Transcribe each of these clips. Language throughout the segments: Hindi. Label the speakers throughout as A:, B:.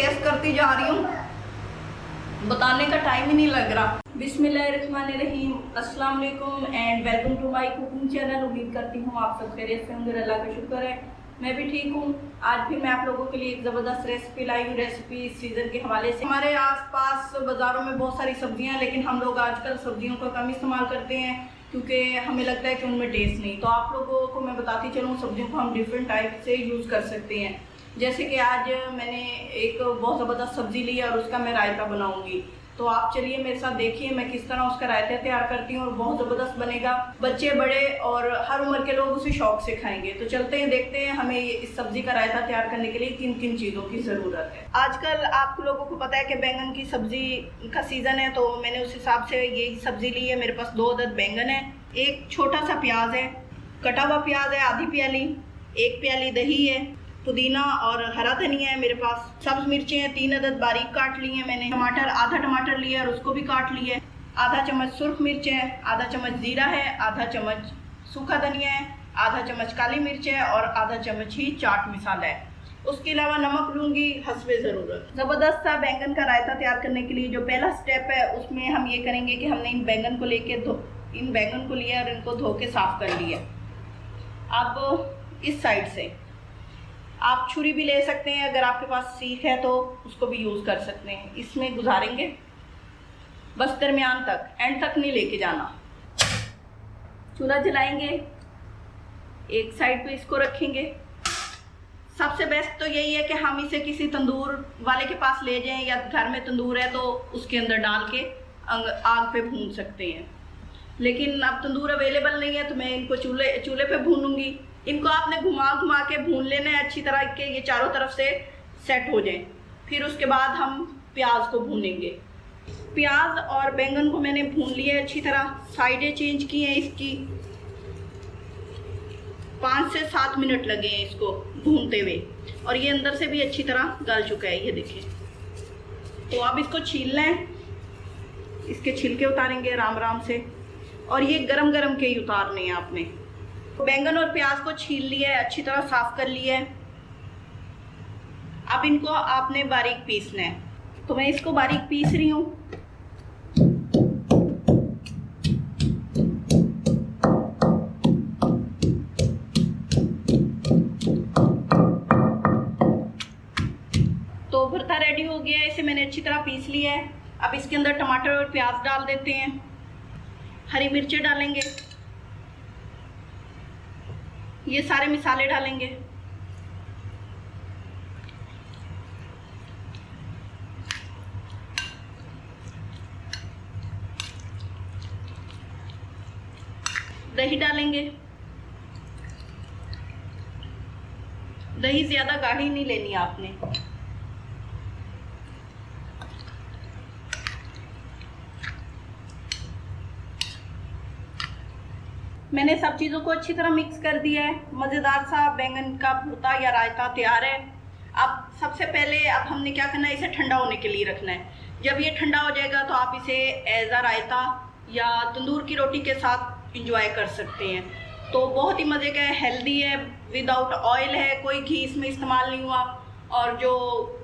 A: टेस्ट करती जा रही हूँ, बताने का टाइम ही नहीं लग रहा। बिस्मिल्लाहिर्रहमानिर्रहीम, अस्सलाम वालेकुम and welcome to my cooking channel. उम्मीद करती हूँ आप सब खैरियत से होंगे, अल्लाह का शुक्र है मैं भी ठीक हूँ। आज फिर मैं आप लोगों के लिए एक ज़बरदस्त रेसिपी लाई हूँ। रेसिपी सीज़न के हवाले से। हमारे आसपास बाज़ारों में बहुत सारी सब्जियाँ हैं, लेकिन हम लोग आजकल सब्जियों का कम इस्तेमाल करते हैं क्योंकि हमें लगता है कि उनमें टेस्ट नहीं। तो आप लोगों को मैं बताती चलूँ, सब्जियों को हम डिफरेंट टाइप से यूज़ कर सकते हैं। जैसे कि आज मैंने एक बहुत ज़बरदस्त सब्ज़ी ली है और उसका मैं रायता बनाऊँगी। तो आप चलिए मेरे साथ देखिए मैं किस तरह उसका रायता तैयार करती हूँ और बहुत ज़बरदस्त बनेगा। बच्चे बड़े और हर उम्र के लोग उसे शौक से खाएंगे। तो चलते हैं, देखते हैं हमें इस सब्ज़ी का रायता तैयार करने के लिए किन किन चीज़ों की ज़रूरत है। आजकल आप लोगों को पता है कि बैंगन की सब्ज़ी का सीज़न है, तो मैंने उस हिसाब से यही सब्ज़ी ली है। मेरे पास 2 अदद बैंगन है, एक छोटा सा प्याज है, कटा हुआ प्याज है आधी प्याली, 1 प्याली दही है, पुदीना और हरा धनिया है मेरे पास, सब्ज मिर्चें हैं 3 अदद बारीक काट ली हैं मैंने, टमाटर आधा टमाटर लिया और उसको भी काट लिया है, आधा चम्मच सुर्ख मिर्च है, आधा चम्मच जीरा है, आधा चम्मच सूखा धनिया है, आधा चम्मच काली मिर्च है और आधा चम्मच ही चाट मसाला है। उसके अलावा नमक लूँगी हस्बे ज़रूरत। ज़बरदस्त सा बैंगन का रायता तैयार करने के लिए जो पहला स्टेप है उसमें हम ये करेंगे कि हमने इन बैंगन को लिया और इनको धो के साफ़ कर लिया। अब इस साइड से आप छुरी भी ले सकते हैं, अगर आपके पास सीख है तो उसको भी यूज़ कर सकते हैं। इसमें गुजारेंगे बस दरमियान तक, एंड तक नहीं लेके जाना। चूल्हा जलाएंगे, एक साइड पे इसको रखेंगे। सबसे बेस्ट तो यही है कि हम इसे किसी तंदूर वाले के पास ले जाएं, या घर में तंदूर है तो उसके अंदर डाल के आग पे भून सकते हैं। लेकिन अब तंदूर अवेलेबल नहीं है तो मैं इनको चूल्हे पे भूनूंगी। इनको आपने घुमा के भून लेना है अच्छी तरह के ये चारों तरफ से सेट हो जाएं। फिर उसके बाद हम प्याज को भूनेंगे। प्याज और बैंगन को मैंने भून लिया है अच्छी तरह, साइडें चेंज की हैं इसकी। 5 से 7 मिनट लगे हैं इसको भूनते हुए और ये अंदर से भी अच्छी तरह गल चुका है, ये देखिए। तो अब इसको छीलना है, इसके छिलके उतारेंगे आराम आराम से, और ये गरम गरम के ही उतारने हैं आपने। बैंगन और प्याज को छील लिया है, अच्छी तरह साफ कर लिया है। अब इनको आपने बारीक पीसना है, तो मैं इसको बारीक पीस रही हूँ। तो भरता रेडी हो गया है, इसे मैंने अच्छी तरह पीस लिया है। अब इसके अंदर टमाटर और प्याज डाल देते हैं, हरी मिर्चें डालेंगे, ये सारे मसाले डालेंगे। दही डालेंगे, दही ज्यादा गाढ़ी नहीं लेनी आपने। मैंने सब चीज़ों को अच्छी तरह मिक्स कर दिया है। मज़ेदार सा बैंगन का भरता या रायता तैयार है। अब सबसे पहले अब हमने क्या करना है, इसे ठंडा होने के लिए रखना है। जब ये ठंडा हो जाएगा तो आप इसे एज अ रायता या तंदूर की रोटी के साथ इंजॉय कर सकते हैं। तो बहुत ही मज़े का है, हेल्दी है, विदाउट ऑयल है, कोई घी इसमें इस्तेमाल नहीं हुआ, और जो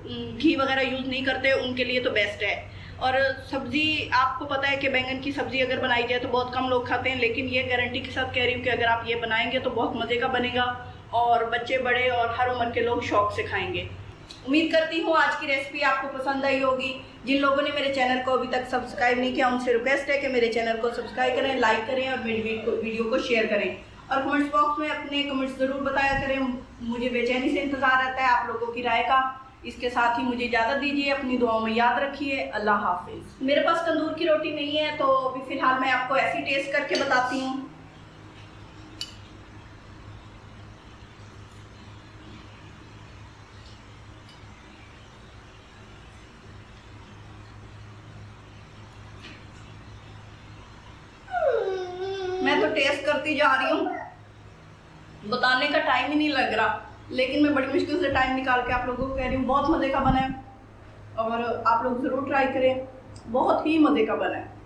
A: घी वगैरह यूज़ नहीं करते उनके लिए तो बेस्ट है। और सब्ज़ी आपको पता है कि बैंगन की सब्ज़ी अगर बनाई जाए तो बहुत कम लोग खाते हैं, लेकिन ये गारंटी के साथ कह रही हूँ कि अगर आप ये बनाएंगे तो बहुत मज़े का बनेगा और बच्चे बड़े और हर उम्र के लोग शौक से खाएंगे। उम्मीद करती हूँ आज की रेसिपी आपको पसंद आई होगी। जिन लोगों ने मेरे चैनल को अभी तक सब्सक्राइब नहीं किया उनसे रिक्वेस्ट है कि मेरे चैनल को सब्सक्राइब करें, लाइक करें और मेरी वीडियो को शेयर करें, और कमेंट्स बॉक्स में अपने कमेंट्स ज़रूर बताया करें। मुझे बेचैनी से इंतज़ार रहता है आप लोगों की राय का। इसके साथ ही मुझे इजाज़त दीजिए, अपनी दुआओं में याद रखिए। अल्लाह हाफिज़। मेरे पास तंदूर की रोटी नहीं है तो अभी फ़िलहाल मैं आपको ऐसी टेस्ट करके बताती हूँ। मैं तो टेस्ट करती जा रही हूँ, बताने का टाइम ही नहीं लग रहा, लेकिन मैं बड़ी मुश्किल से टाइम निकाल के आप लोगों को कह रही हूँ। बहुत मज़े का बना है और आप लोग ज़रूर ट्राई करें, बहुत ही मज़े का बना है।